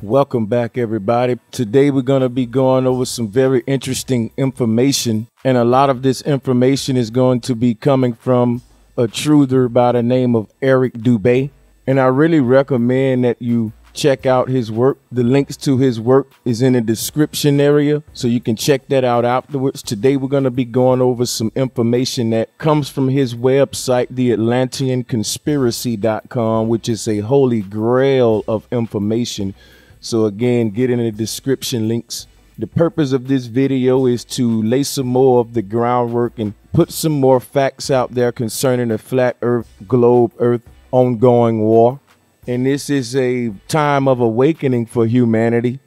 Welcome back, everybody. Today we're going to be going over some very interesting information, and a lot of this information is going to be coming from a truther by the name of Eric Dubé, and I really recommend that you check out his work. The links to his work is in the description area, so you can check that out afterwards. Today we're going to be going over some information that comes from his website, theatlanteanconspiracy.com, which is a holy grail of information. So again, get in the description links. The purpose of this video is to lay some more of the groundwork and put some more facts out there concerning the flat earth, globe earth ongoing war. And this is a time of awakening for humanity.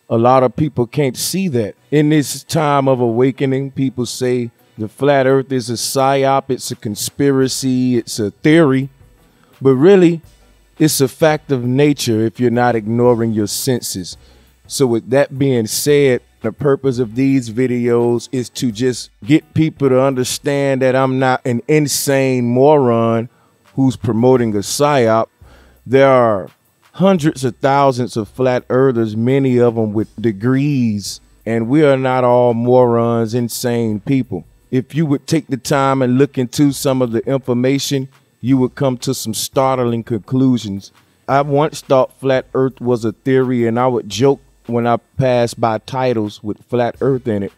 A lot of people can't see that. In this time of awakening, people say the flat earth is a psyop, it's a conspiracy, it's a theory. But really, it's a fact of nature if you're not ignoring your senses. So with that being said, the purpose of these videos is to just get people to understand that I'm not an insane moron who's promoting a psyop. There are hundreds of thousands of flat earthers, many of them with degrees, and we are not all morons, insane people. If you would take the time and look into some of the information, you would come to some startling conclusions. I once thought flat earth was a theory, and I would joke when I passed by titles with flat earth in it.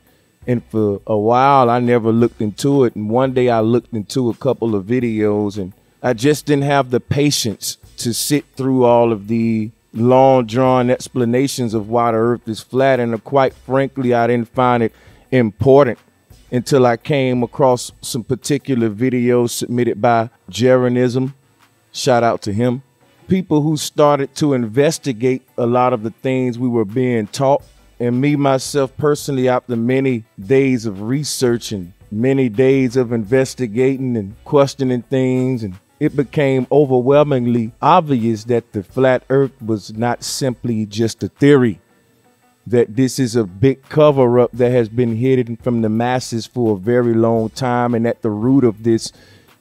And for a while, I never looked into it. And one day I looked into a couple of videos, and I just didn't have the patience to sit through all of the long drawn explanations of why the earth is flat. And quite frankly, I didn't find it important until I came across some particular videos submitted by Jeranism. Shout out to him. People who started to investigate a lot of the things we were being taught. And me, myself, personally, after many days of research and many days of investigating and questioning things, and it became overwhelmingly obvious that the flat earth was not simply just a theory, that this is a big cover-up that has been hidden from the masses for a very long time, and at the root of this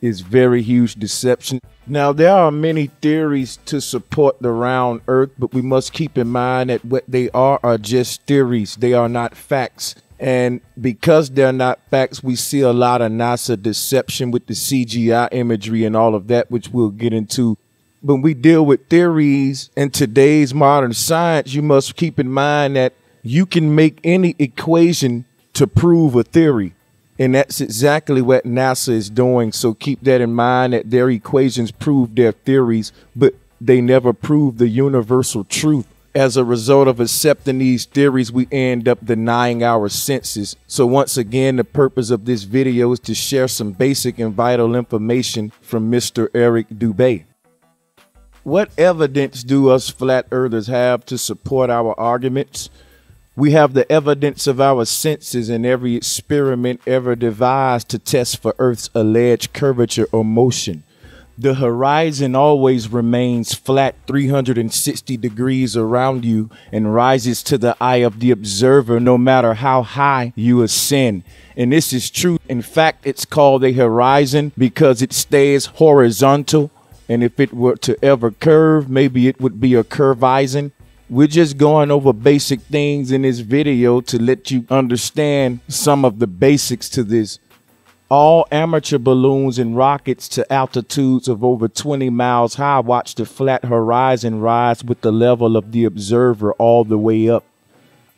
is very huge deception. Now, there are many theories to support the round earth, but we must keep in mind that what they are just theories. They are not facts. And because they're not facts, we see a lot of NASA deception with the CGI imagery and all of that, which we'll get into. When we deal with theories in today's modern science, you must keep in mind that you can make any equation to prove a theory. And that's exactly what NASA is doing. So keep that in mind, that their equations prove their theories, but they never prove the universal truth. As a result of accepting these theories, we end up denying our senses. So once again, the purpose of this video is to share some basic and vital information from Mr. Eric Dubé. What evidence do us flat earthers have to support our arguments? We have the evidence of our senses in every experiment ever devised to test for Earth's alleged curvature or motion. The horizon always remains flat 360 degrees around you and rises to the eye of the observer no matter how high you ascend. And this is true. In fact, it's called a horizon because it stays horizontal. And if it were to ever curve, maybe it would be a curvizon. We're just going over basic things in this video to let you understand some of the basics to this. All amateur balloons and rockets to altitudes of over 20 miles high watch the flat horizon rise with the level of the observer all the way up.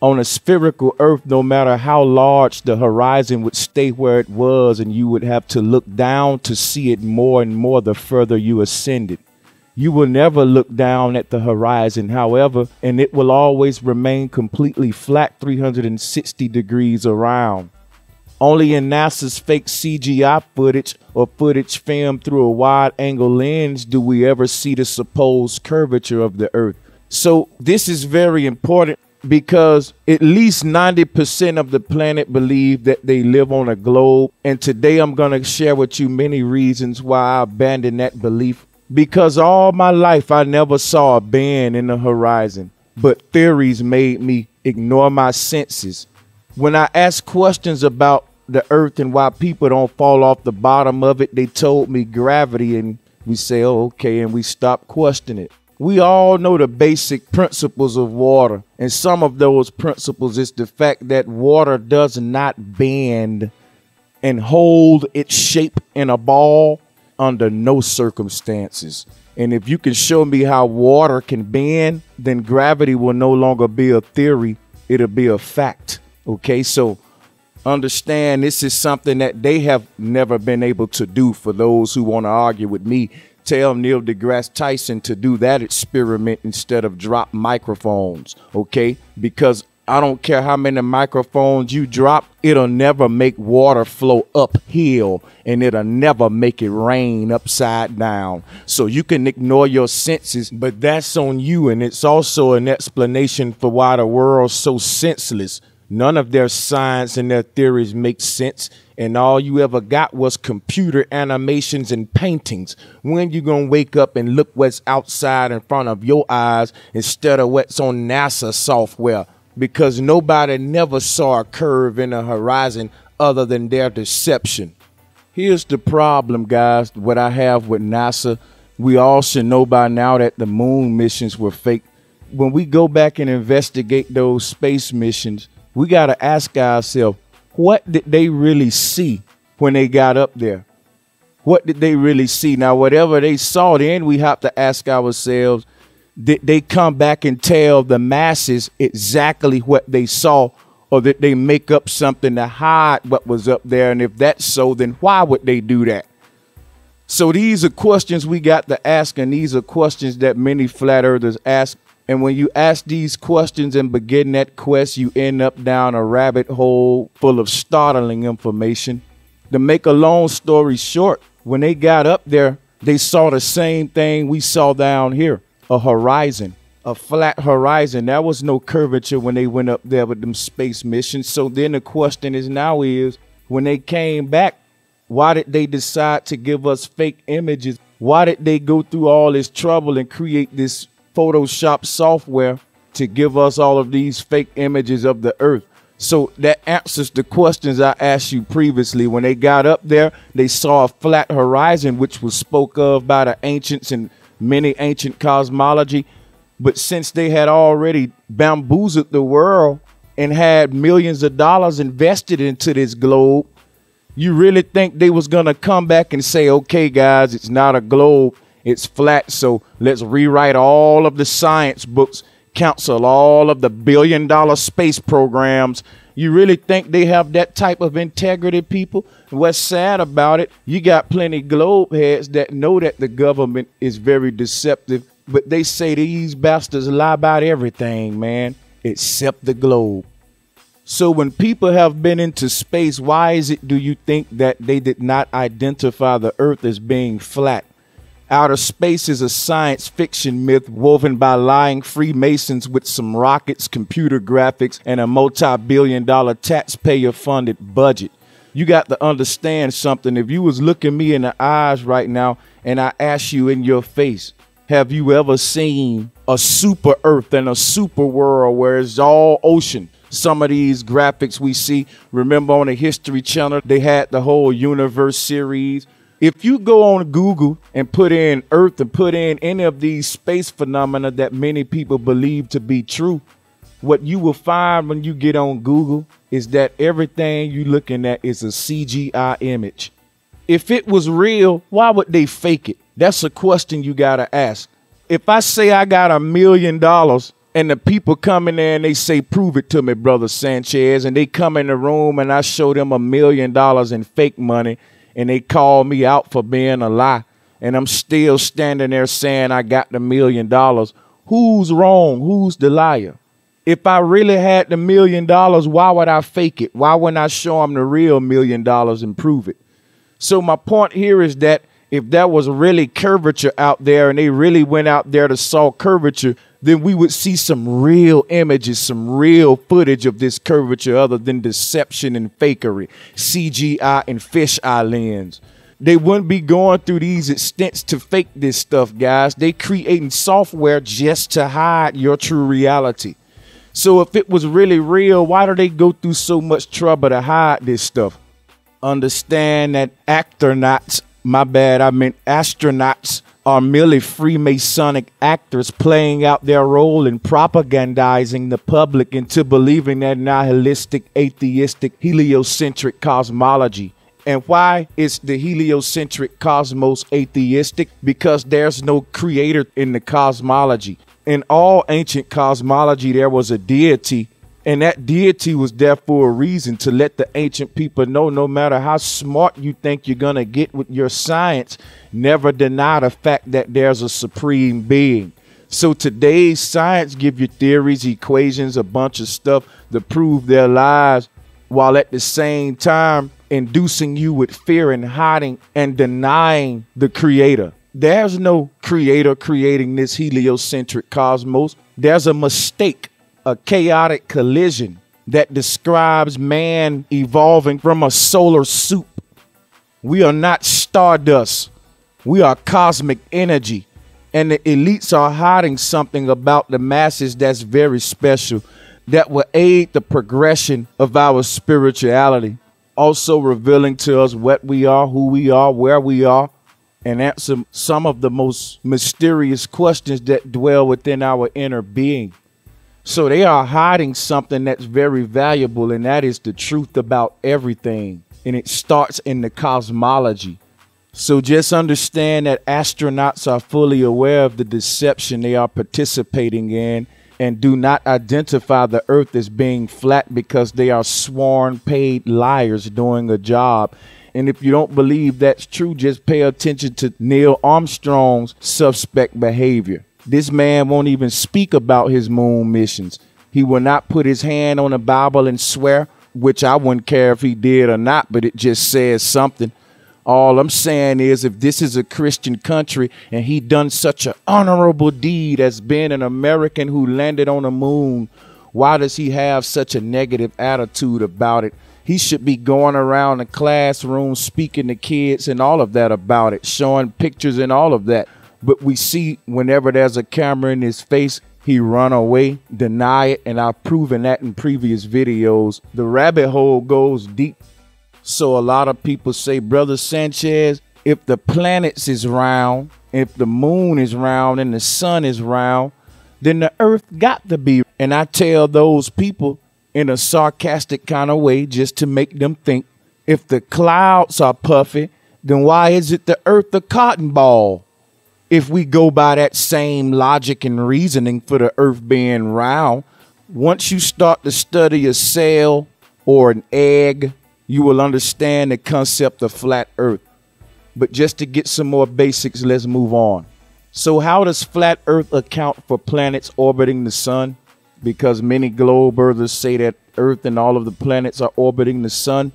On a spherical Earth, no matter how large, the horizon would stay where it was, and you would have to look down to see it more and more the further you ascended. You will never look down at the horizon, however, and it will always remain completely flat 360 degrees around. Only in NASA's fake CGI footage or footage filmed through a wide-angle lens do we ever see the supposed curvature of the Earth. So this is very important because at least 90% of the planet believe that they live on a globe. And today I'm going to share with you many reasons why I abandoned that belief. Because all my life I never saw a bend in the horizon, but theories made me ignore my senses. When I asked questions about the earth and why people don't fall off the bottom of it, they told me gravity, and we say, oh, okay, and we stop questioning it. We all know the basic principles of water, and some of those principles is the fact that water does not bend and hold its shape in a ball under no circumstances. And if you can show me how water can bend, then gravity will no longer be a theory, it'll be a fact. Okay, so understand this is something that they have never been able to do. For those who want to argue with me, tell Neil deGrasse Tyson to do that experiment instead of drop microphones, okay? Because I don't care how many microphones you drop, it'll never make water flow uphill, and it'll never make it rain upside down. So you can ignore your senses, but that's on you, and it's also an explanation for why the world's so senseless. None of their science and their theories make sense, and all you ever got was computer animations and paintings. When you gonna wake up and look what's outside in front of your eyes instead of what's on NASA software? Because nobody never saw a curve in the horizon other than their deception. Here's the problem, guys, what I have with NASA. We all should know by now that the moon missions were fake. When we go back and investigate those space missions, we got to ask ourselves, what did they really see when they got up there? What did they really see? Now, whatever they saw, then we have to ask ourselves, did they come back and tell the masses exactly what they saw, or did they make up something to hide what was up there? And if that's so, then why would they do that? So these are questions we got to ask, and these are questions that many flat earthers ask. And when you ask these questions and begin that quest, you end up down a rabbit hole full of startling information. To make a long story short, when they got up there, they saw the same thing we saw down here, a horizon, a flat horizon. There was no curvature when they went up there with them space missions. So then the question is now is, when they came back, why did they decide to give us fake images? Why did they go through all this trouble and create this Photoshop software to give us all of these fake images of the earth? So that answers the questions I asked you previously. When they got up there, they saw a flat horizon, which was spoke of by the ancients and many ancient cosmology. But since they had already bamboozled the world and had millions of dollars invested into this globe, you really think they was going to come back and say, okay, guys, it's not a globe, it's flat, so let's rewrite all of the science books, cancel all of the billion-dollar space programs? You really think they have that type of integrity, people? What's sad about it, you got plenty globe heads that know that the government is very deceptive, but they say these bastards lie about everything, man, except the globe. So when people have been into space, why is it, do you think, that they did not identify the earth as being flat? Outer space is a science fiction myth woven by lying Freemasons with some rockets, computer graphics, and a multi-billion-dollar taxpayer-funded budget. You got to understand something. If you was looking me in the eyes right now and I ask you in your face, have you ever seen a super earth and a super world where it's all ocean? Some of these graphics we see, remember on the History Channel, they had the whole universe series. If you go on Google and put in Earth and put in any of these space phenomena that many people believe to be true, what you will find when you get on Google is that everything you're looking at is a CGI image. If it was real, why would they fake it? That's a question you got to ask. If I say I got $1 million and the people come in there and they say, prove it to me, brother Sanchez, and they come in the room and I show them $1 million in fake money, and they call me out for being a lie, and I'm still standing there saying I got the $1 million, who's wrong? Who's the liar? If I really had the $1 million, why would I fake it? Why wouldn't I show them the real $1 million and prove it? So my point here is that if there was really curvature out there and they really went out there to saw curvature, then we would see some real images, some real footage of this curvature other than deception and fakery, CGI and fisheye lens. They wouldn't be going through these extents to fake this stuff, guys. They creating software just to hide your true reality. So if it was really real, why do they go through so much trouble to hide this stuff? Understand that astronauts My bad, I meant astronauts are merely Freemasonic actors playing out their role in propagandizing the public into believing that nihilistic, atheistic, heliocentric cosmology. And why is the heliocentric cosmos atheistic? Because there's no creator in the cosmology. In all ancient cosmology, there was a deity, and that deity was there for a reason, to let the ancient people know no matter how smart you think you're going to get with your science, never deny the fact that there's a supreme being. So today's science give you theories, equations, a bunch of stuff to prove their lies, while at the same time inducing you with fear and hiding and denying the creator. There's no creator creating this heliocentric cosmos. There's a mistake, a chaotic collision that describes man evolving from a solar soup. We are not stardust. We are cosmic energy. And the elites are hiding something about the masses that's very special, that will aid the progression of our spirituality, also revealing to us what we are, who we are, where we are, and answer some of the most mysterious questions that dwell within our inner being. So they are hiding something that's very valuable, and that is the truth about everything. And it starts in the cosmology. So just understand that astronauts are fully aware of the deception they are participating in, and do not identify the earth as being flat, because they are sworn paid liars doing a job. And if you don't believe that's true, just pay attention to Neil Armstrong's suspect behavior. This man won't even speak about his moon missions. He will not put his hand on the Bible and swear, which I wouldn't care if he did or not, but it just says something. All I'm saying is, if this is a Christian country and he done such an honorable deed as being an American who landed on the moon, why does he have such a negative attitude about it? He should be going around the classroom speaking to kids and all of that about it, showing pictures and all of that. But we see whenever there's a camera in his face, he run away, deny it, and I've proven that in previous videos. The rabbit hole goes deep. So a lot of people say, Brother Sanchez, if the planets is round, if the moon is round and the sun is round, then the earth got to be. And I tell those people in a sarcastic kind of way, just to make them think, if the clouds are puffy, then why is it the earth a cotton ball? If we go by that same logic and reasoning for the earth being round, once you start to study a cell or an egg, you will understand the concept of flat earth. But just to get some more basics, let's move on. So how does flat earth account for planets orbiting the sun? Because many globe earthers say that earth and all of the planets are orbiting the sun.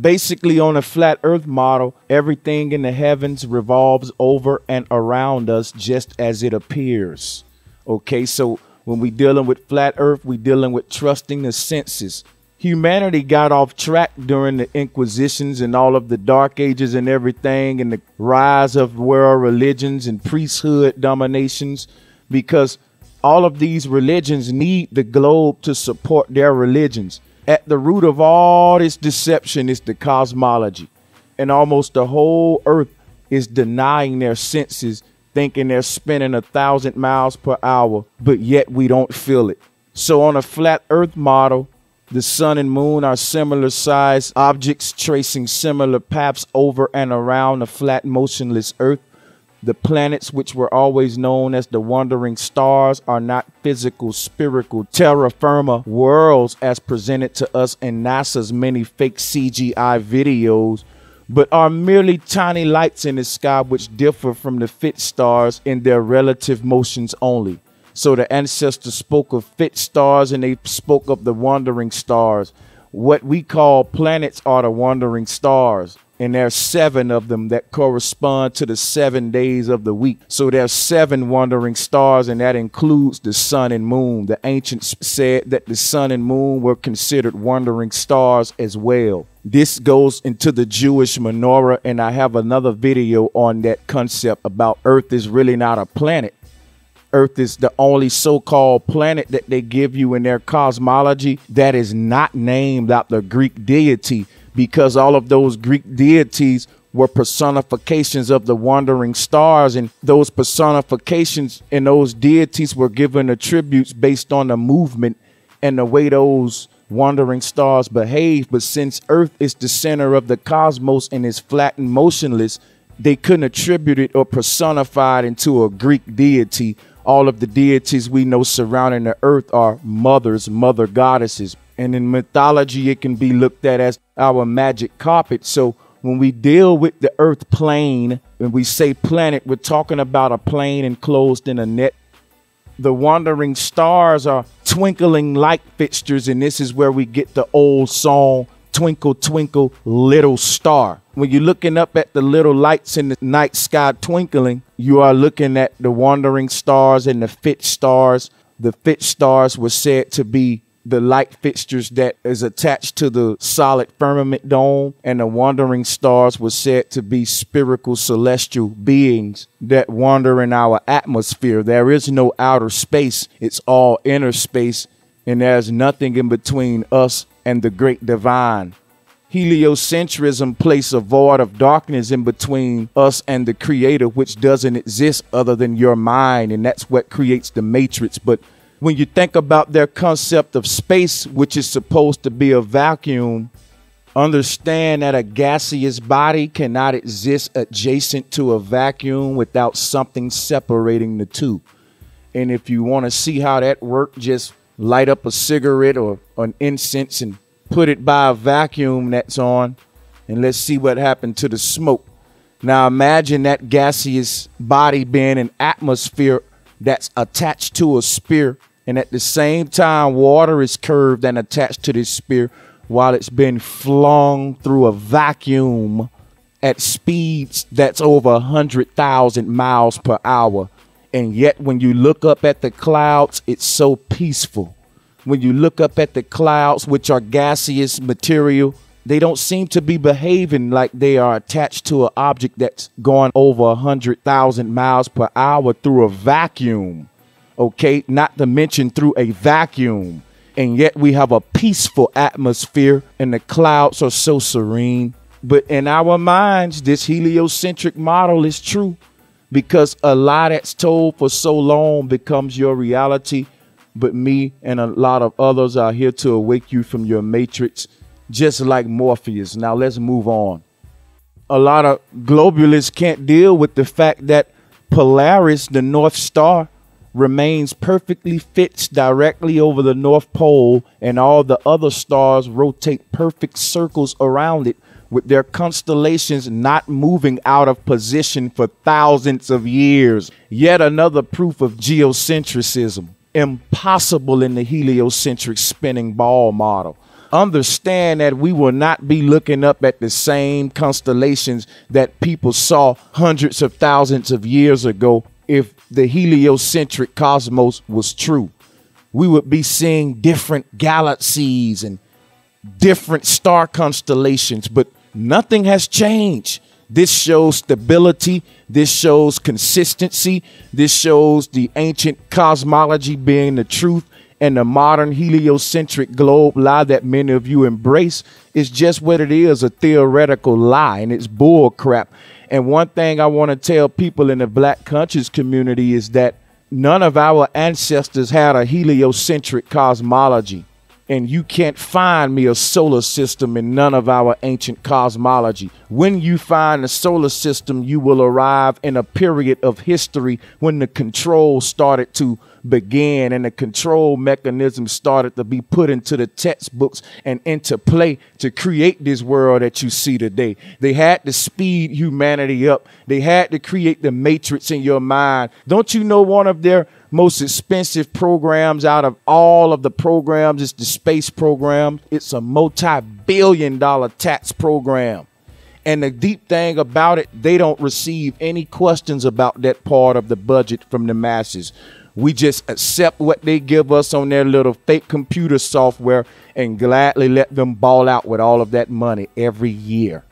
Basically, on a flat earth model, everything in the heavens revolves over and around us just as it appears. Okay, so when we're dealing with flat earth, we're dealing with trusting the senses. Humanity got off track during the Inquisitions and all of the Dark Ages and everything, and the rise of world religions and priesthood dominations, because all of these religions need the globe to support their religions. At the root of all this deception is the cosmology, and almost the whole earth is denying their senses, thinking they're spinning 1,000 miles per hour, but yet we don't feel it. So on a flat earth model, the sun and moon are similar sized objects tracing similar paths over and around a flat, motionless earth. The planets, which were always known as the wandering stars, are not physical, spherical, terra firma worlds as presented to us in NASA's many fake CGI videos, but are merely tiny lights in the sky which differ from the fit stars in their relative motions only. So the ancestors spoke of fit stars and they spoke of the wandering stars. What we call planets are the wandering stars. And there's 7 of them that correspond to the 7 days of the week. So there's 7 wandering stars, and that includes the sun and moon. The ancients said that the sun and moon were considered wandering stars as well. This goes into the Jewish menorah, and I have another video on that concept about Earth is really not a planet. Earth is the only so-called planet that they give you in their cosmology that is not named after Greek deity, because all of those Greek deities were personifications of the wandering stars, and those personifications and those deities were given attributes based on the movement and the way those wandering stars behave. But since Earth is the center of the cosmos and is flat and motionless, they couldn't attribute it or personify it into a Greek deity. All of the deities we know surrounding the earth are mothers, mother goddesses. And in mythology, it can be looked at as our magic carpet. So when we deal with the earth plane, when we say planet, we're talking about a plane enclosed in a net. The wandering stars are twinkling light fixtures, and this is where we get the old song, Twinkle, Twinkle, Little Star. When you're looking up at the little lights in the night sky twinkling, you are looking at the wandering stars and the fixed stars. The fixed stars were said to be the light fixtures that is attached to the solid firmament dome, and the wandering stars were said to be spherical celestial beings that wander in our atmosphere. There is no outer space. It's all inner space, and there's nothing in between us and the great divine. Heliocentrism places a void of darkness in between us and the creator, which doesn't exist other than your mind, and that's what creates the matrix. But when you think about their concept of space, which is supposed to be a vacuum, understand that a gaseous body cannot exist adjacent to a vacuum without something separating the two. And if you want to see how that works, just light up a cigarette or an incense and put it by a vacuum that's on, and let's see what happened to the smoke. Now imagine that gaseous body being an atmosphere that's attached to a sphere, and at the same time water is curved and attached to this sphere while it's been flung through a vacuum at speeds that's over 100,000 miles per hour. And yet when you look up at the clouds, it's so peaceful. When you look up at the clouds, which are gaseous material, they don't seem to be behaving like they are attached to an object that's going over 100,000 miles per hour through a vacuum. Okay, not to mention through a vacuum. And yet we have a peaceful atmosphere and the clouds are so serene. But in our minds, this heliocentric model is true, because a lie that's told for so long becomes your reality. But me and a lot of others are here to awake you from your matrix, just like Morpheus. Now let's move on. A lot of globalists can't deal with the fact that Polaris, the North Star, remains perfectly fixed directly over the North Pole, and all the other stars rotate perfect circles around it, with their constellations not moving out of position for thousands of years. Yet another proof of geocentrism. Impossible in the heliocentric spinning ball model. Understand that we will not be looking up at the same constellations that people saw hundreds of thousands of years ago if the heliocentric cosmos was true. We would be seeing different galaxies and different star constellations, but nothing has changed. This shows stability. This shows consistency. This shows the ancient cosmology being the truth, and the modern heliocentric globe lie that many of you embrace is just what it is, a theoretical lie, and it's bull crap. And one thing I want to tell people in the Black conscious community is that none of our ancestors had a heliocentric cosmology. And you can't find me a solar system in none of our ancient cosmology. When you find a solar system, you will arrive in a period of history when the control started to begin, and the control mechanism started to be put into the textbooks and into play to create this world that you see today. They had to speed humanity up. They had to create the matrix in your mind. Don't you know one of their most expensive programs out of all of the programs is the space program? It's a multi-billion-dollar tax program. And the deep thing about it, they don't receive any questions about that part of the budget from the masses. We just accept what they give us on their little fake computer software and gladly let them ball out with all of that money every year.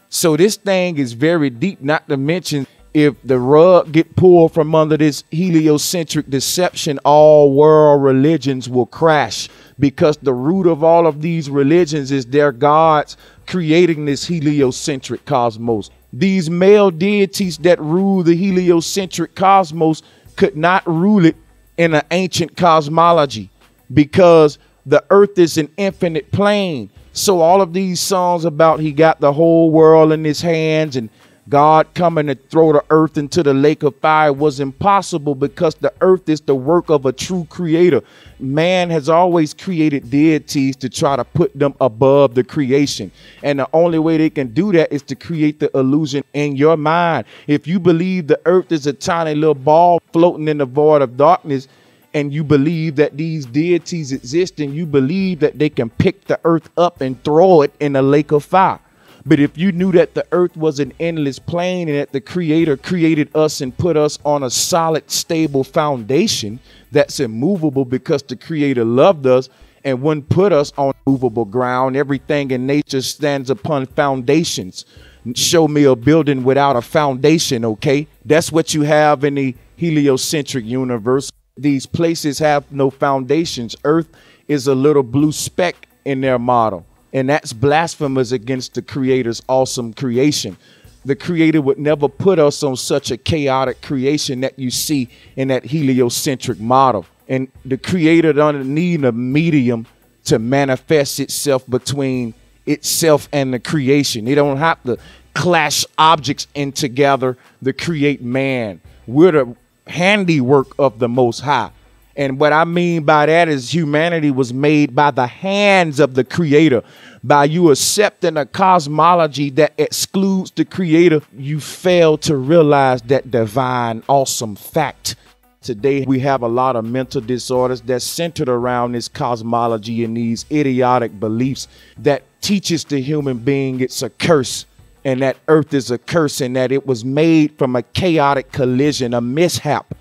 So this thing is very deep, not to mention if the rug get pulled from under this heliocentric deception, all world religions will crash, because the root of all of these religions is their gods creating this heliocentric cosmos. These male deities that rule the heliocentric cosmos could not rule it in an ancient cosmology, because the earth is an infinite plane. So all of these songs about he got the whole world in his hands and God coming to throw the earth into the lake of fire was impossible, because the earth is the work of a true creator. Man has always created deities to try to put them above the creation. And the only way they can do that is to create the illusion in your mind. If you believe the earth is a tiny little ball floating in the void of darkness, and you believe that these deities exist, and you believe that they can pick the earth up and throw it in a lake of fire. But if you knew that the earth was an endless plane and that the creator created us and put us on a solid, stable foundation that's immovable, because the creator loved us and wouldn't put us on movable ground. Everything in nature stands upon foundations. Show me a building without a foundation, okay? That's what you have in the heliocentric universe. These places have no foundations. Earth is a little blue speck in their model. And that's blasphemous against the creator's awesome creation. The creator would never put us on such a chaotic creation that you see in that heliocentric model. And the creator doesn't need a medium to manifest itself between itself and the creation. They don't have to clash objects in together to create man. We're the handiwork of the Most High. And what I mean by that is humanity was made by the hands of the creator. By you accepting a cosmology that excludes the creator, you fail to realize that divine, awesome fact. Today, we have a lot of mental disorders that's centered around this cosmology and these idiotic beliefs that teaches the human being it's a curse, and that earth is a curse, and that it was made from a chaotic collision, a mishap.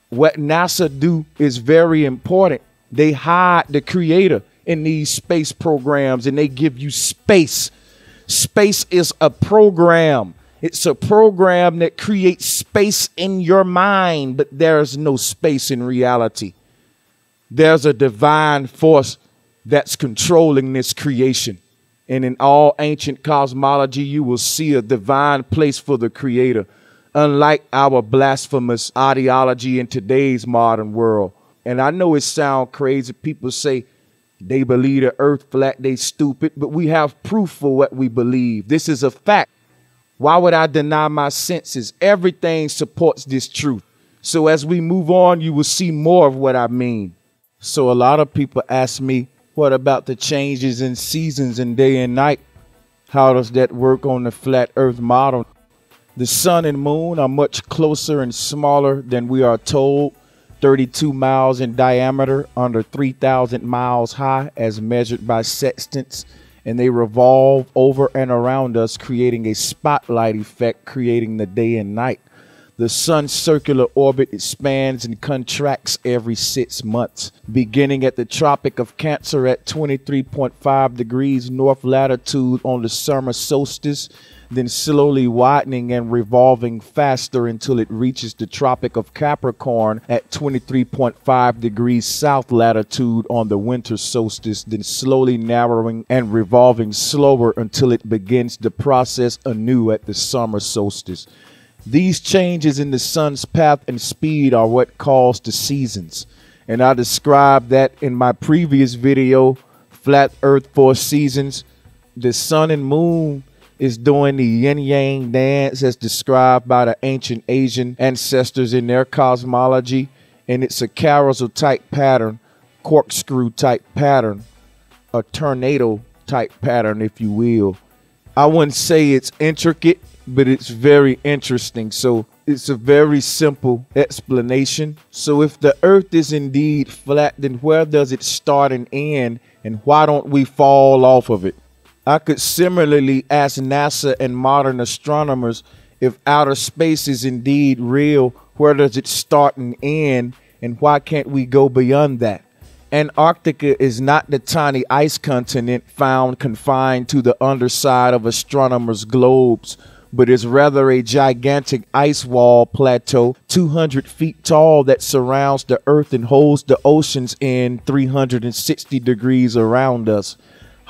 What NASA do is very important. They hide the creator in these space programs, and they give you space. Space is a program. It's a program that creates space in your mind, but there's no space in reality. There's a divine force that's controlling this creation. And in all ancient cosmology, you will see a divine place for the creator. Unlike our blasphemous ideology in today's modern world. And I know it sounds crazy. People say they believe the earth flat, they stupid, but we have proof for what we believe. This is a fact. Why would I deny my senses? Everything supports this truth. So as we move on, you will see more of what I mean. So a lot of people ask me, what about the changes in seasons and day and night? How does that work on the flat earth model? The sun and moon are much closer and smaller than we are told, 32 miles in diameter, under 3,000 miles high as measured by sextants, and they revolve over and around us, creating a spotlight effect, creating the day and night. The sun's circular orbit expands and contracts every 6 months, beginning at the Tropic of Cancer at 23.5 degrees north latitude on the summer solstice, then slowly widening and revolving faster until it reaches the Tropic of Capricorn at 23.5 degrees south latitude on the winter solstice, then slowly narrowing and revolving slower until it begins the process anew at the summer solstice. These changes in the sun's path and speed are what cause the seasons. And I described that in my previous video, Flat Earth 4 Seasons. The sun and moon is doing the yin-yang dance as described by the ancient Asian ancestors in their cosmology. And it's a carousel type pattern, corkscrew type pattern, a tornado type pattern, if you will. I wouldn't say it's intricate, but it's very interesting. So it's a very simple explanation. So if the earth is indeed flat, then where does it start and end? And why don't we fall off of it? I could similarly ask NASA and modern astronomers, if outer space is indeed real, where does it start and end? And why can't we go beyond that? Antarctica is not the tiny ice continent found confined to the underside of astronomers' globes, but is rather a gigantic ice wall plateau 200 feet tall that surrounds the earth and holds the oceans in 360 degrees around us.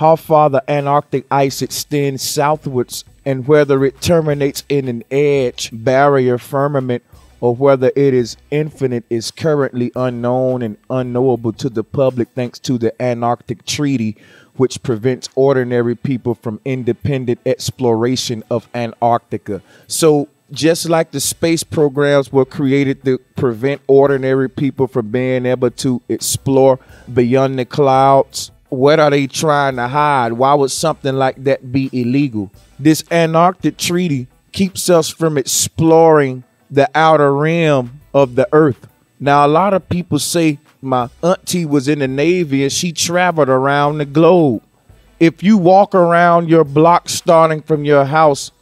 how far the Antarctic ice extends southwards and whether it terminates in an edge, barrier, firmament, or whether it is infinite is currently unknown and unknowable to the public thanks to the Antarctic Treaty, which prevents ordinary people from independent exploration of Antarctica. So just like the space programs were created to prevent ordinary people from being able to explore beyond the clouds, what are they trying to hide? Why would something like that be illegal? This Antarctic Treaty keeps us from exploring the outer rim of the earth. Now, a lot of people say my auntie was in the Navy and she traveled around the globe. If you walk around your block starting from your house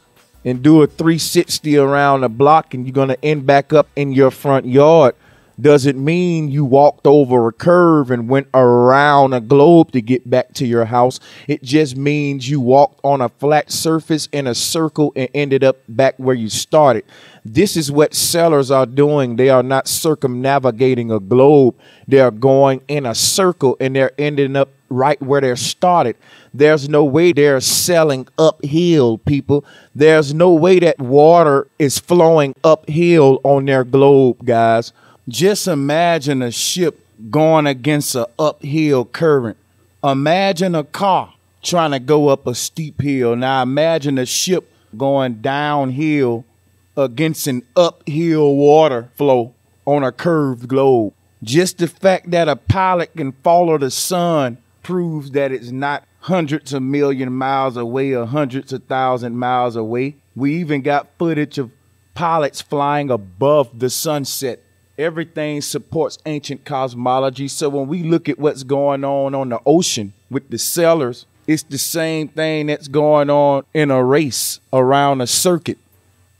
and do a 360 around the block and you're going to end back up in your front yard, doesn't mean you walked over a curve and went around a globe to get back to your house. It just means you walked on a flat surface in a circle and ended up back where you started. This is what sailors are doing. They are not circumnavigating a globe. They are going in a circle and they're ending up right where they started. There's no way they're sailing uphill, people. There's no way that water is flowing uphill on their globe, guys. Just imagine a ship going against an uphill current. Imagine a car trying to go up a steep hill. Now imagine a ship going downhill against an uphill water flow on a curved globe. Just the fact that a pilot can follow the sun proves that it's not hundreds of million miles away or hundreds of thousand miles away. We even got footage of pilots flying above the sunset. Everything supports ancient cosmology. So when we look at what's going on the ocean with the sailors, it's the same thing that's going on in a race around a circuit.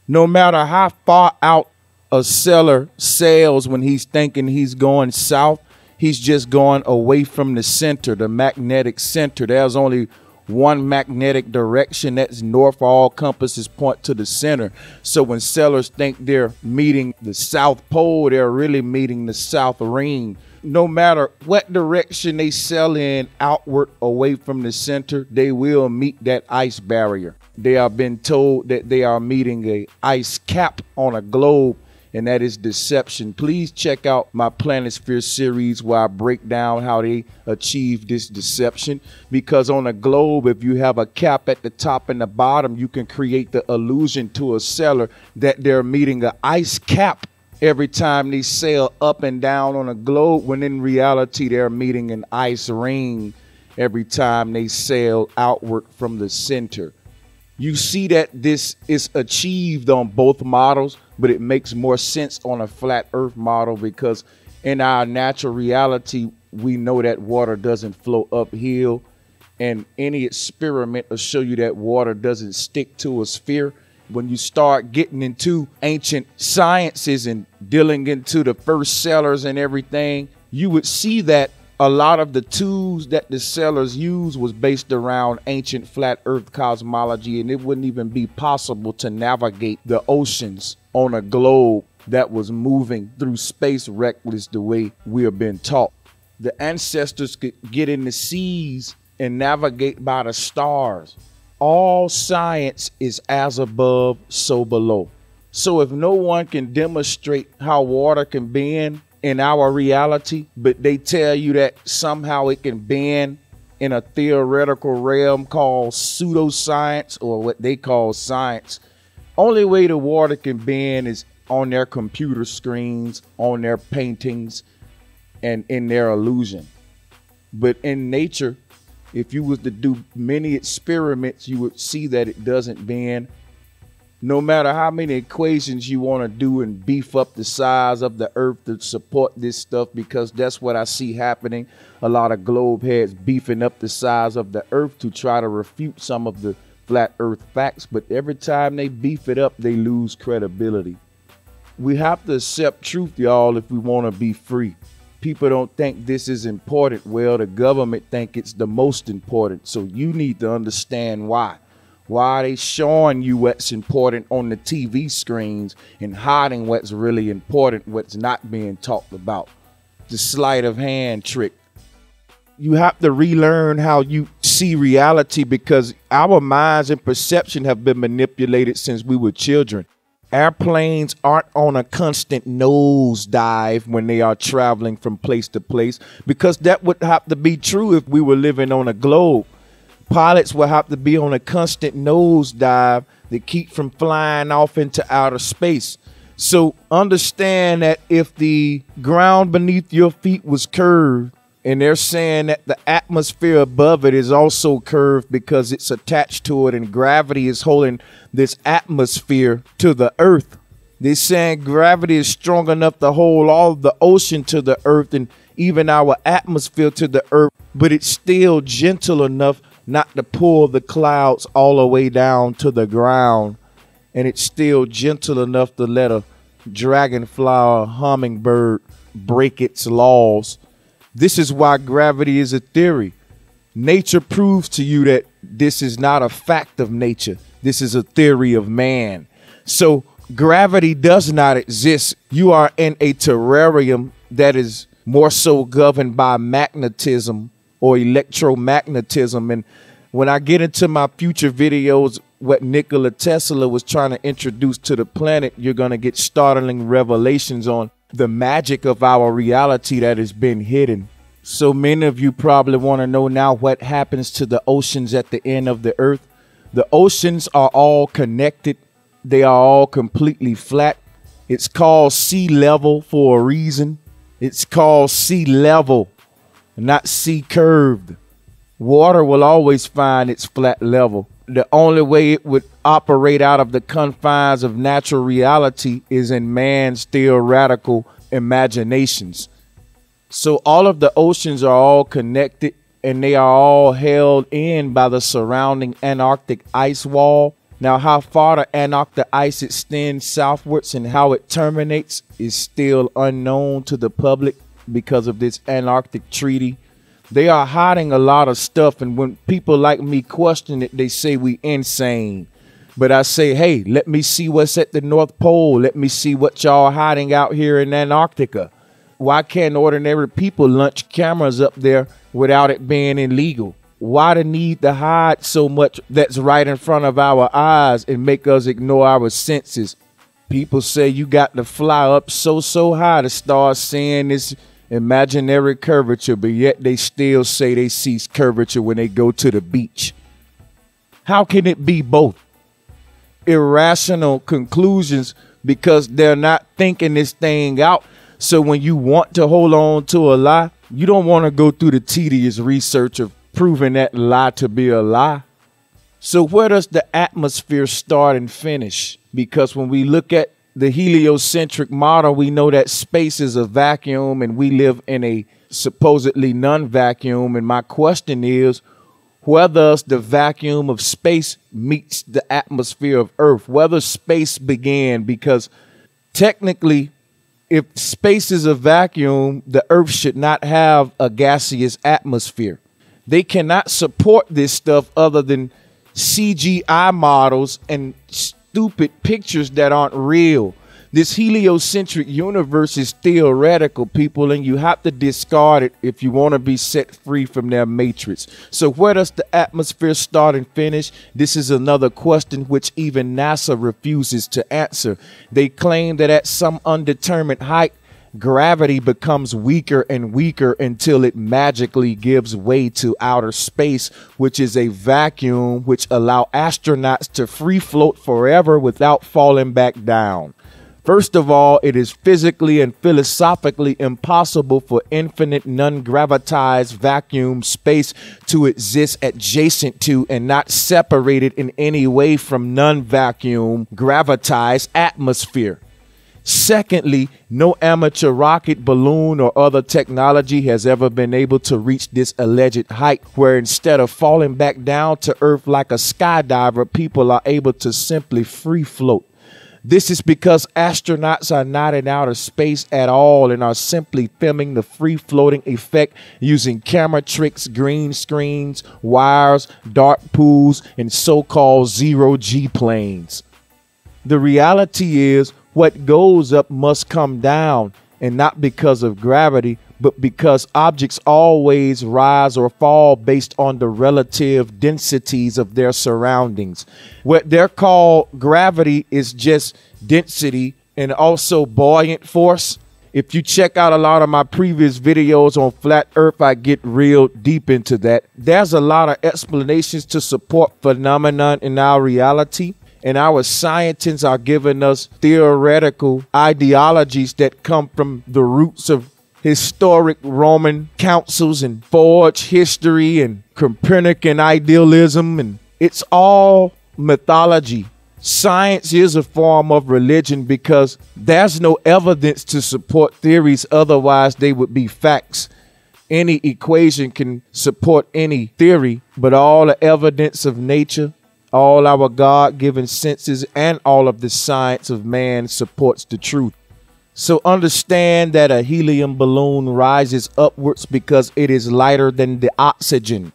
No matter how far out a sailor sails when he's thinking he's going south, he's just going away from the center, the magnetic center. There's only one magnetic direction, that's north. All compasses point to the center. So when sailors think they're meeting the South Pole, they're really meeting the South Ring. No matter what direction they sail in, outward, away from the center, they will meet that ice barrier. They are been told that they are meeting a ice cap on a globe, and that is deception. Please check out my Planisphere series where I break down how they achieve this deception. Because on a globe, if you have a cap at the top and the bottom, you can create the illusion to a sailor that they're meeting an ice cap every time they sail up and down on a globe, when in reality they're meeting an ice ring every time they sail outward from the center. You see that this is achieved on both models, but it makes more sense on a flat earth model because in our natural reality, we know that water doesn't flow uphill, and any experiment will show you that water doesn't stick to a sphere. When you start getting into ancient sciences and dealing into the first sailors and everything, you would see that a lot of the tools that the sailors used was based around ancient flat earth cosmology, and it wouldn't even be possible to navigate the oceans on a globe that was moving through space reckless the way we have been taught. The ancestors could get in the seas and navigate by the stars. All science is as above, so below. So if no one can demonstrate how water can bend in our reality, but they tell you that somehow it can bend in a theoretical realm called pseudoscience, or what they call science, only way the water can bend is on their computer screens, on their paintings, and in their illusion. But in nature, if you was to do many experiments, you would see that it doesn't bend. No matter how many equations you want to do and beef up the size of the earth to support this stuff, because that's what I see happening. A lot of globe heads beefing up the size of the earth to try to refute some of the flat earth facts. But every time they beef it up, they lose credibility. We have to accept truth, y'all, if we want to be free. People don't think this is important. Well, the government think it's the most important. So you need to understand why. Why are they showing you what's important on the TV screens and hiding what's really important, what's not being talked about? The sleight of hand trick. You have to relearn how you see reality because our minds and perception have been manipulated since we were children. Airplanes aren't on a constant nosedive when they are traveling from place to place, because that would have to be true if we were living on a globe. Pilots will have to be on a constant nosedive to keep from flying off into outer space. So understand that if the ground beneath your feet was curved, and they're saying that the atmosphere above it is also curved because it's attached to it, and gravity is holding this atmosphere to the earth. They're saying gravity is strong enough to hold all of the ocean to the earth and even our atmosphere to the earth, but it's still gentle enough not to pull the clouds all the way down to the ground. And it's still gentle enough to let a dragonfly or a hummingbird break its laws. This is why gravity is a theory. Nature proves to you that this is not a fact of nature. This is a theory of man. So gravity does not exist. You are in a terrarium that is more so governed by magnetism or electromagnetism. And when I get into my future videos, what Nikola Tesla was trying to introduce to the planet, you're going to get startling revelations on the magic of our reality that has been hidden. So many of you probably want to know now what happens to the oceans at the end of the earth. The oceans are all connected. They are all completely flat. It's called sea level for a reason. It's called sea level, not sea curved. Water will always find its flat level. The only way it would operate out of the confines of natural reality is in man's theoretical imaginations. So all of the oceans are all connected, and they are all held in by the surrounding Antarctic ice wall. Now, how far the Antarctic ice extends southwards and how it terminates is still unknown to the public because of this Antarctic treaty. They are hiding a lot of stuff, and when people like me question it, they say we insane. But I say, hey, let me see what's at the North Pole. Let me see what y'all hiding out here in Antarctica. Why can't ordinary people launch cameras up there without it being illegal? Why the need to hide so much that's right in front of our eyes and make us ignore our senses? People say you got to fly up so high to start seeing this imaginary curvature, but yet they still say they see curvature when they go to the beach. How can it be both? Irrational conclusions, because they're not thinking this thing out. So when you want to hold on to a lie, you don't want to go through the tedious research of proving that lie to be a lie. So where does the atmosphere start and finish? Because when we look at the heliocentric model, we know that space is a vacuum and we live in a supposedly non-vacuum. And my question is, where does the vacuum of space meets the atmosphere of Earth? Where does space begin? Because technically, if space is a vacuum, the Earth should not have a gaseous atmosphere. They cannot support this stuff other than CGI models and stupid pictures that aren't real. This heliocentric universe is theoretical, people, and you have to discard it if you want to be set free from their matrix. So where does the atmosphere start and finish? This is another question which even NASA refuses to answer. They claim that at some undetermined height, gravity becomes weaker and weaker until it magically gives way to outer space, which is a vacuum which allows astronauts to free float forever without falling back down. First of all, it is physically and philosophically impossible for infinite non-gravitized vacuum space to exist adjacent to and not separated in any way from non-vacuum gravitized atmosphere. Secondly, no amateur rocket, balloon, or other technology has ever been able to reach this alleged height, where instead of falling back down to Earth like a skydiver, people are able to simply free float. This is because astronauts are not in outer space at all and are simply filming the free-floating effect using camera tricks, green screens, wires, dark pools, and so-called zero-G planes. The reality is, what goes up must come down, and not because of gravity, but because objects always rise or fall based on the relative densities of their surroundings. What they're called gravity is just density and also buoyant force. If you check out a lot of my previous videos on flat earth, I get real deep into that. There's a lot of explanations to support phenomenon in our reality. And our scientists are giving us theoretical ideologies that come from the roots of historic Roman councils and forged history and Copernican idealism. And it's all mythology. Science is a form of religion because there's no evidence to support theories. Otherwise, they would be facts. Any equation can support any theory, but all the evidence of nature, all our God-given senses, and all of the science of man supports the truth. So understand that a helium balloon rises upwards because it is lighter than the oxygen.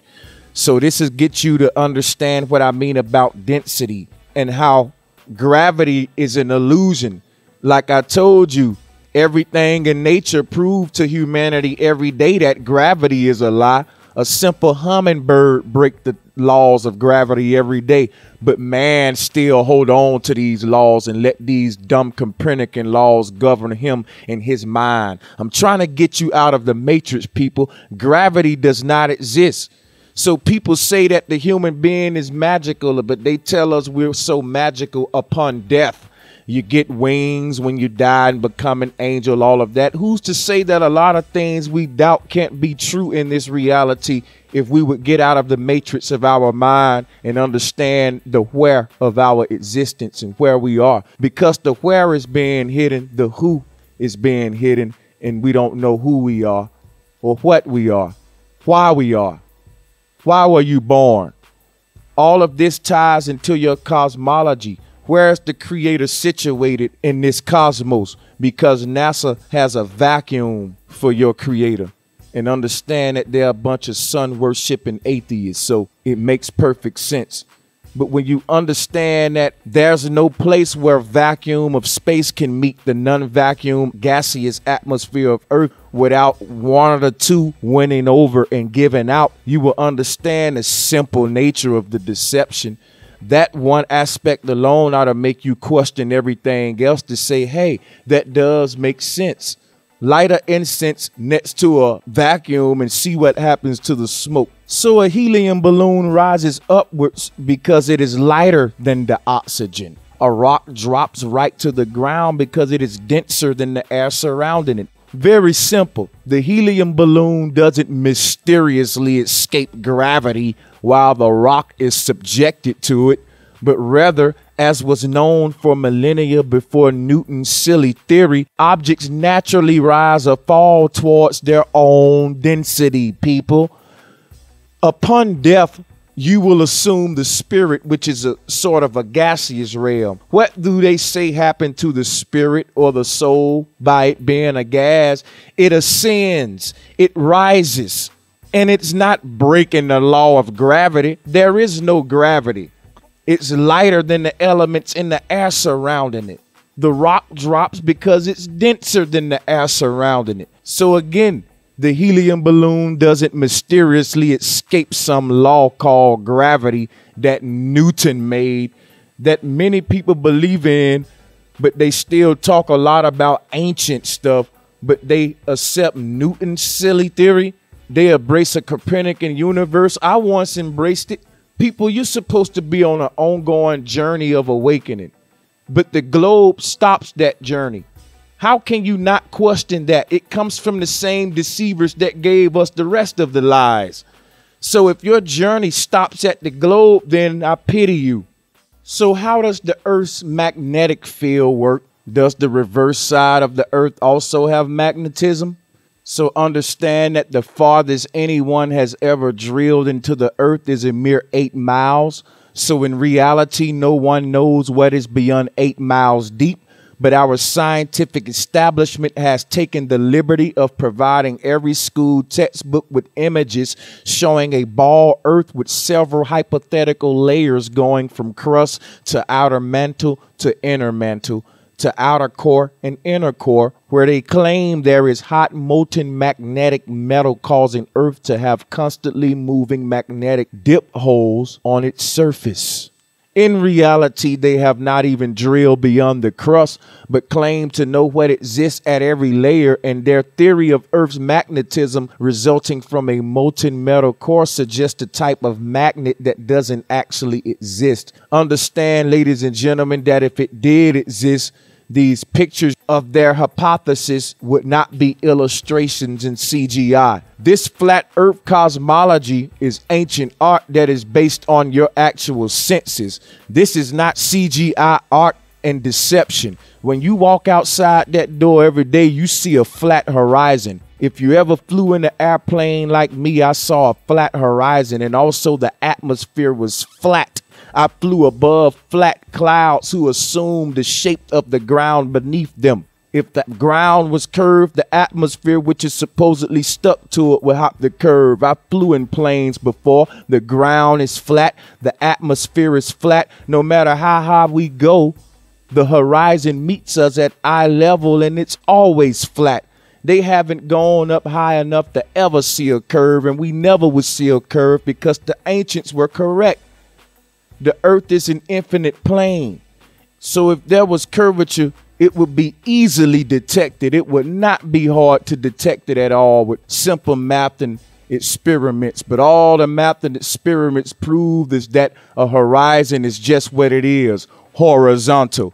So this is get you to understand what I mean about density and how gravity is an illusion. Like I told you, everything in nature proved to humanity every day that gravity is a lie. A simple hummingbird breaks the laws of gravity every day, but man still hold on to these laws and let these dumb Copernican laws govern him in his mind. I'm trying to get you out of the matrix, people. Gravity does not exist. So people say that the human being is magical, but they tell us we're so magical upon death. You get wings when you die and become an angel, all of that. Who's to say that a lot of things we doubt can't be true in this reality if we would get out of the matrix of our mind and understand the where of our existence and where we are? Because the where is being hidden, the who is being hidden, and we don't know who we are or what we are, why we are. Why were you born? All of this ties into your cosmology. Where is the creator situated in this cosmos? Because NASA has a vacuum for your creator. And understand that they're a bunch of sun worshiping atheists. So it makes perfect sense. But when you understand that there's no place where vacuum of space can meet the non-vacuum gaseous atmosphere of Earth without one of the two winning over and giving out, you will understand the simple nature of the deception. That one aspect alone ought to make you question everything else to say, hey, that does make sense. Light an incense next to a vacuum and see what happens to the smoke. So a helium balloon rises upwards because it is lighter than the oxygen. A rock drops right to the ground because it is denser than the air surrounding it. Very simple. The helium balloon doesn't mysteriously escape gravity while the rock is subjected to it, but rather, as was known for millennia before Newton's silly theory, objects naturally rise or fall towards their own density, people. Upon death, you will assume the spirit, which is a sort of a gaseous realm. What do they say happened to the spirit or the soul by it being a gas? It ascends, it rises, and it's not breaking the law of gravity. There is no gravity. It's lighter than the elements in the air surrounding it. The rock drops because it's denser than the air surrounding it. So again, the helium balloon doesn't mysteriously escape some law called gravity that Newton made, that many people believe in, but they still talk a lot about ancient stuff, but they accept Newton's silly theory. They embrace a Copernican universe. I once embraced it. People, you're supposed to be on an ongoing journey of awakening, but the globe stops that journey. How can you not question that? It comes from the same deceivers that gave us the rest of the lies. So if your journey stops at the globe, then I pity you. So how does the Earth's magnetic field work? Does the reverse side of the Earth also have magnetism? So understand that the farthest anyone has ever drilled into the Earth is a mere 8 miles. So in reality, no one knows what is beyond 8 miles deep. But our scientific establishment has taken the liberty of providing every school textbook with images showing a ball Earth with several hypothetical layers going from crust to outer mantle to inner mantle. to outer core and inner core, where they claim there is hot molten magnetic metal causing Earth to have constantly moving magnetic dip holes on its surface. In reality, they have not even drilled beyond the crust, but claim to know what exists at every layer, and their theory of Earth's magnetism resulting from a molten metal core suggests a type of magnet that doesn't actually exist. Understand, ladies and gentlemen, that if it did exist, these pictures of their hypothesis would not be illustrations in CGI. This flat earth cosmology is ancient art that is based on your actual senses. This is not CGI art and deception. When you walk outside that door every day, you see a flat horizon. If you ever flew in an airplane like me, I saw a flat horizon, and also the atmosphere was flat. I flew above flat clouds who assumed the shape of the ground beneath them. If the ground was curved, the atmosphere which is supposedly stuck to it would have the curve. I flew in planes before. The ground is flat. The atmosphere is flat. No matter how high we go, the horizon meets us at eye level, and it's always flat. They haven't gone up high enough to ever see a curve, and we never would see a curve because the ancients were correct. The earth is an infinite plane. So if there was curvature, it would be easily detected. It would not be hard to detect it at all with simple math and experiments. But all the math and experiments prove is that a horizon is just what it is, horizontal.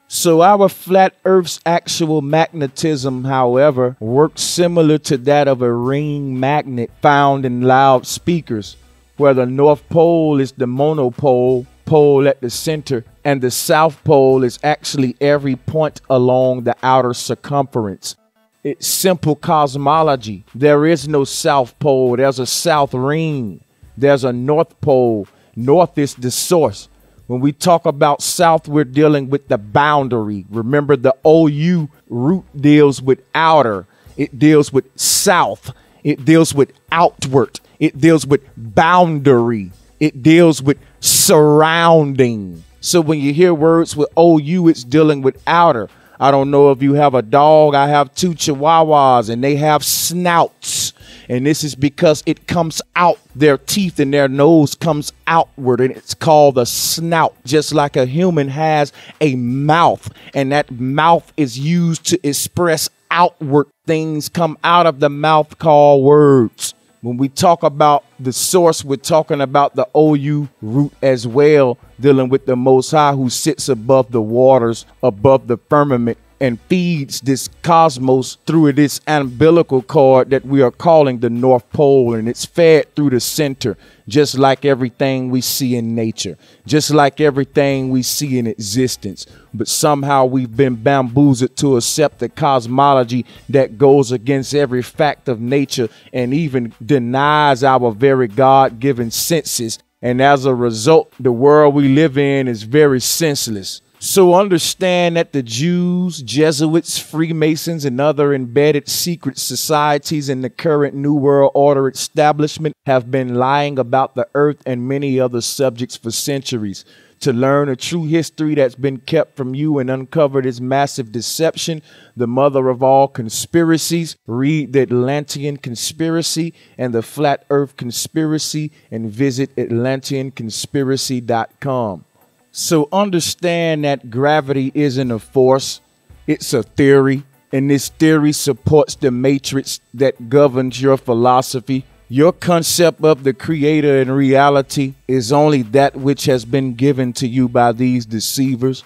So our flat Earth's actual magnetism, however, works similar to that of a ring magnet found in loudspeakers, where the North Pole is the monopole pole at the center, and the South Pole is actually every point along the outer circumference. It's simple cosmology. There is no South Pole. There's a South Ring. There's a North Pole. North is the source. When we talk about South, we're dealing with the boundary. Remember, the OU root deals with outer. It deals with South. It deals with outward. It deals with boundary. It deals with surrounding. So when you hear words with OU, it's dealing with outer. I don't know if you have a dog. I have 2 Chihuahuas, and they have snouts. And this is because it comes out. Their teeth and their nose comes outward, and it's called a snout. Just like a human has a mouth, and that mouth is used to express outward things come out of the mouth called words. When we talk about the source, we're talking about the OU root as well, dealing with the Most High who sits above the waters, above the firmament, and feeds this cosmos through this umbilical cord that we are calling the North Pole, and it's fed through the center, just like everything we see in nature, just like everything we see in existence. But somehow we've been bamboozled to accept the cosmology that goes against every fact of nature and even denies our very God-given senses. And as a result, the world we live in is very senseless. So understand that the Jews, Jesuits, Freemasons, and other embedded secret societies in the current New World Order establishment have been lying about the earth and many other subjects for centuries. To learn a true history that's been kept from you and uncover this massive deception, the mother of all conspiracies, read the Atlantean Conspiracy and the Flat Earth Conspiracy and visit atlanteanconspiracy.com. So understand that gravity isn't a force, it's a theory, and this theory supports the matrix that governs your philosophy. Your concept of the creator in reality is only that which has been given to you by these deceivers.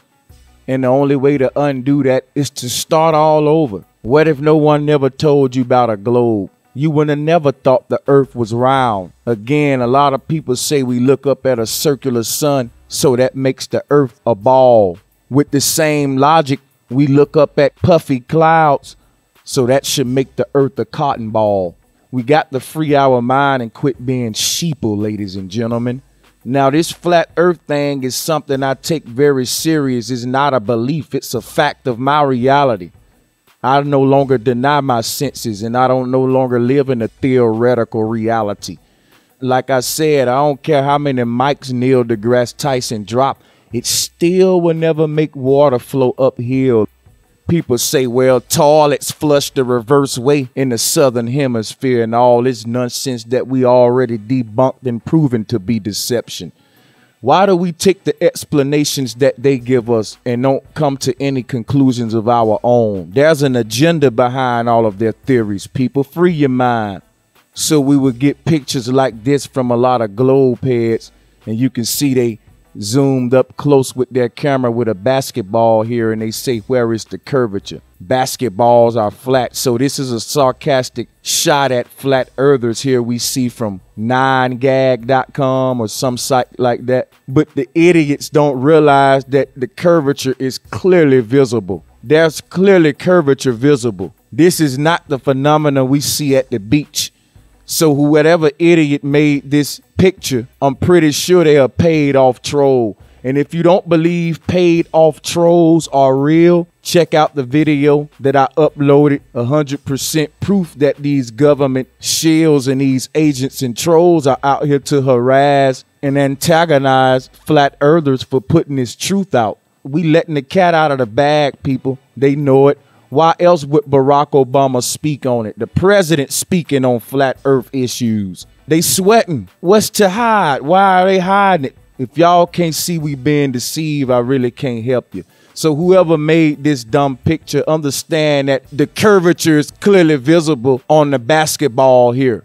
And the only way to undo that is to start all over. What if no one never told you about a globe? You would have never thought the earth was round. Again, a lot of people say we look up at a circular sun, so that makes the earth a ball. With the same logic, we look up at puffy clouds, so that should make the earth a cotton ball. We got to free our mind and quit being sheeple, ladies and gentlemen. Now, this flat earth thing is something I take very serious. It's not a belief. It's a fact of my reality. I no longer deny my senses, and I don't no longer live in a theoretical reality. Like I said, I don't care how many mics Neil deGrasse Tyson dropped. it still will never make water flow uphill. People say, well, toilets flush the reverse way in the southern hemisphere and all this nonsense that we already debunked and proven to be deception. Why do we take the explanations that they give us and don't come to any conclusions of our own? There's an agenda behind all of their theories, people. Free your mind. So we would get pictures like this from a lot of globe heads, and you can see they zoomed up close with their camera with a basketball here, and they say, where is the curvature? Basketballs are flat. So this is a sarcastic shot at flat earthers here we see from 9gag.com or some site like that. But the idiots don't realize that the curvature is clearly visible. There's clearly curvature visible. This is not the phenomena we see at the beach. So whatever idiot made this picture, I'm pretty sure they are paid off troll. And if you don't believe paid off trolls are real, check out the video that I uploaded. 100% proof that these government shills and these agents and trolls are out here to harass and antagonize flat earthers for putting this truth out. We letting the cat out of the bag, people. They know it. Why else would Barack Obama speak on it? The president speaking on flat earth issues. They sweating. What's to hide? Why are they hiding it? If y'all can't see we being deceived, I really can't help you. So whoever made this dumb picture, understand that the curvature is clearly visible on the basketball here.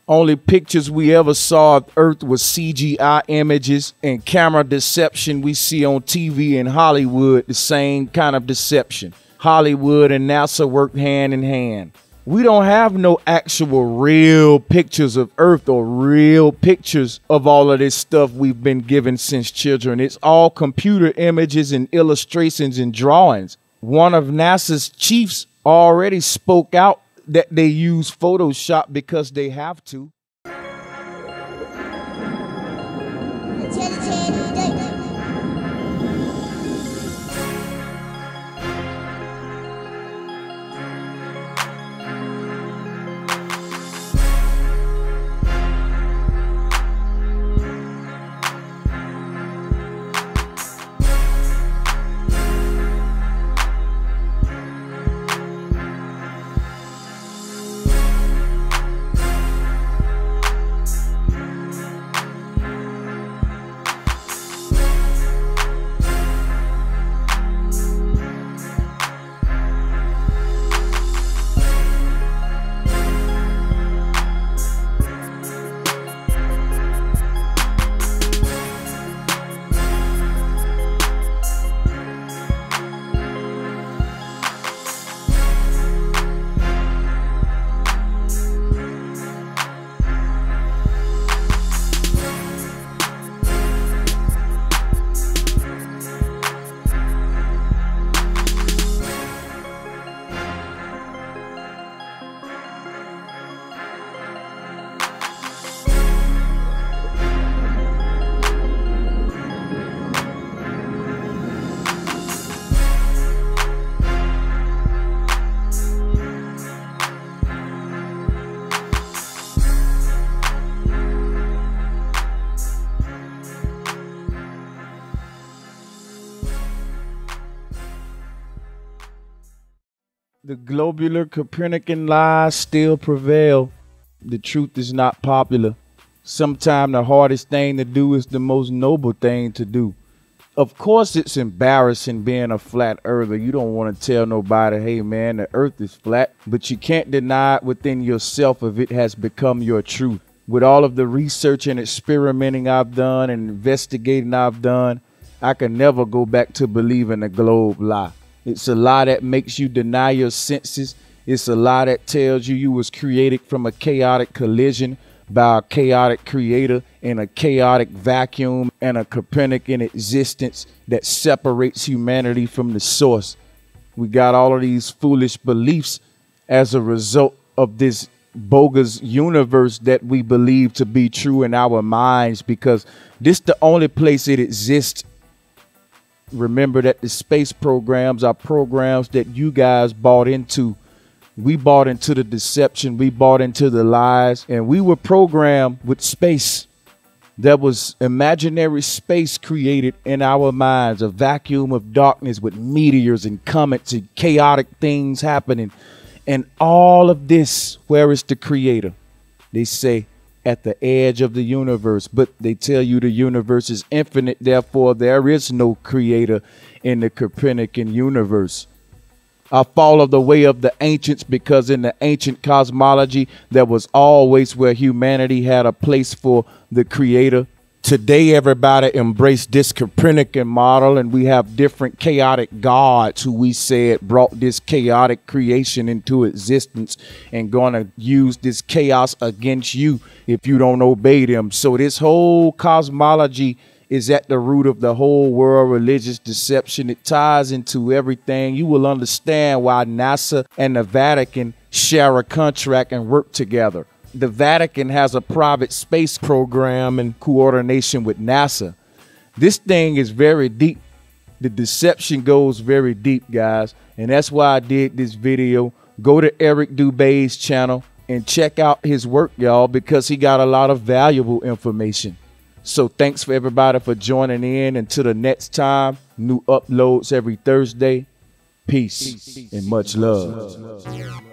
Only pictures we ever saw of Earth was CGI images and camera deception we see on TV in Hollywood, the same kind of deception. Hollywood and NASA work hand in hand. We don't have no actual real pictures of Earth or real pictures of all of this stuff we've been given since children. It's all computer images and illustrations and drawings. One of NASA's chiefs already spoke out that they use Photoshop because they have to. The globular Copernican lies still prevail. The truth is not popular. Sometimes the hardest thing to do is the most noble thing to do. Of course, it's embarrassing being a flat earther. You don't want to tell nobody, hey man, the earth is flat, but you can't deny it within yourself if it has become your truth. With all of the research and experimenting I've done and investigating I've done, I can never go back to believing a globe lie. It's a lie that makes you deny your senses. It's a lie that tells you was created from a chaotic collision by a chaotic creator in a chaotic vacuum and a Copernican existence that separates humanity from the source. We got all of these foolish beliefs as a result of this bogus universe that we believe to be true in our minds, because this is the only place it exists. Remember that the space programs are programs that you guys bought into. We bought into the deception. We bought into the lies, and we were programmed with space. There was imaginary space created in our minds, a vacuum of darkness with meteors and comets and chaotic things happening. And all of this, where is the creator? They say at the edge of the universe, but they tell you the universe is infinite, therefore there is no creator in the Copernican universe. I follow the way of the ancients because in the ancient cosmology, there was always where humanity had a place for the creator. Today, everybody embraced this Copernican model, and we have different chaotic gods who we said brought this chaotic creation into existence and going to use this chaos against you if you don't obey them. So this whole cosmology is at the root of the whole world religious deception. It ties into everything. You will understand why NASA and the Vatican share a contract and work together. The Vatican has a private space program in coordination with NASA. This thing is very deep. The deception goes very deep, guys. And that's why I did this video. Go to Eric Dubé's channel and check out his work, y'all, because he got a lot of valuable information. So thanks for everybody for joining in. Until the next time, new uploads every Thursday. Peace and much love.